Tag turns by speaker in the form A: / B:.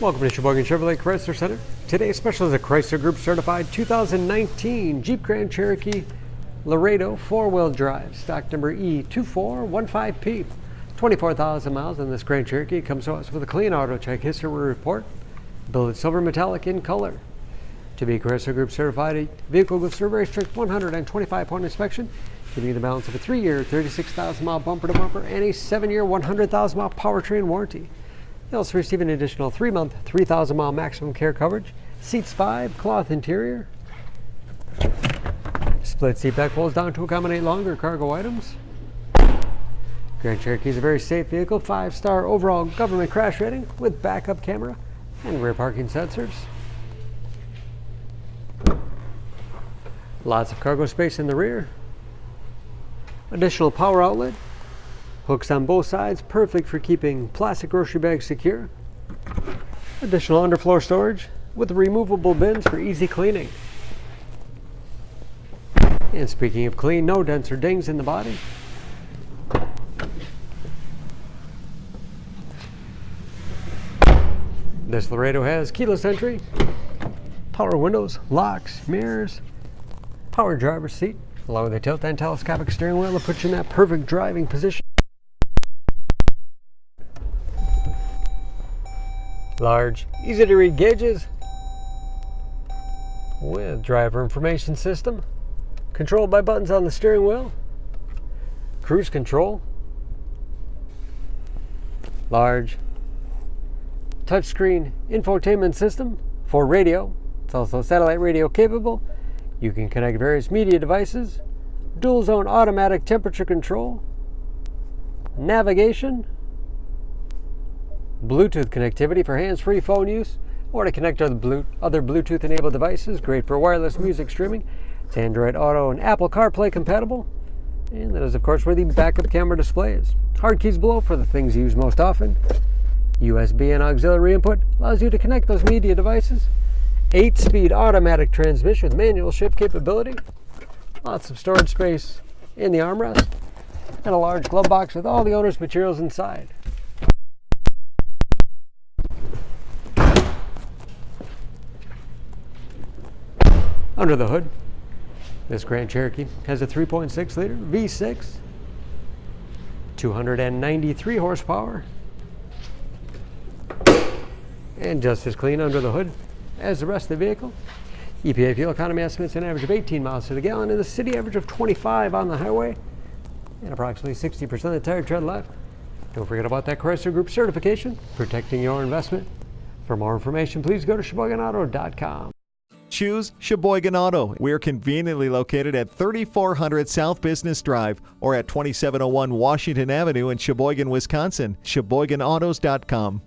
A: Welcome to Sheboygan Chevrolet Chrysler Center. Today's special is a Chrysler Group certified 2019 Jeep Grand Cherokee Laredo four-wheel drive, stock number E2415P. 24,000 miles on this Grand Cherokee. Comes to us with a clean auto check history report. Billet Silver Metallic in color. To be Chrysler Group certified, a vehicle goes through a very strict 125-point inspection, giving you the balance of a 3-year, 36,000-mile bumper-to-bumper and a 7-year, 100,000-mile powertrain warranty. You'll also receive an additional 3-month, 3,000-mile maximum care coverage. Seats 5, cloth interior. Split seat back folds down to accommodate longer cargo items. Grand Cherokee is a very safe vehicle, 5-star overall government crash rating with backup camera and rear parking sensors. Lots of cargo space in the rear. Additional power outlet. Hooks on both sides, perfect for keeping plastic grocery bags secure. Additional underfloor storage with removable bins for easy cleaning. And speaking of clean, no dents or dings in the body. This Laredo has keyless entry, power windows, locks, mirrors, power driver's seat, along with a tilt and telescopic steering wheel to put you in that perfect driving position. Large, easy to read gauges with driver information system, controlled by buttons on the steering wheel, cruise control, large touchscreen infotainment system for radio. It's also satellite radio capable. You can connect various media devices, dual zone automatic temperature control, navigation, Bluetooth connectivity for hands-free phone use or to connect other Bluetooth enabled devices. Great for wireless music streaming. It's Android Auto and Apple CarPlay compatible. And that is, of course, where the backup camera display is. Hard keys below for the things you use most often. USB and auxiliary input allows you to connect those media devices. 8-speed automatic transmission with manual shift capability. Lots of storage space in the armrest. And a large glove box with all the owner's materials inside. Under the hood, this Grand Cherokee has a 3.6-liter V6, 293 horsepower, and just as clean under the hood as the rest of the vehicle. EPA fuel economy estimates an average of 18 miles to the gallon and the city average of 25 on the highway, and approximately 60% of the tire tread left. Don't forget about that Chrysler Group certification, protecting your investment. For more information, please go to SheboyganAuto.com.
B: Choose Sheboygan Auto. We're conveniently located at 3400 South Business Drive or at 2701 Washington Avenue in Sheboygan, Wisconsin. SheboyganAutos.com.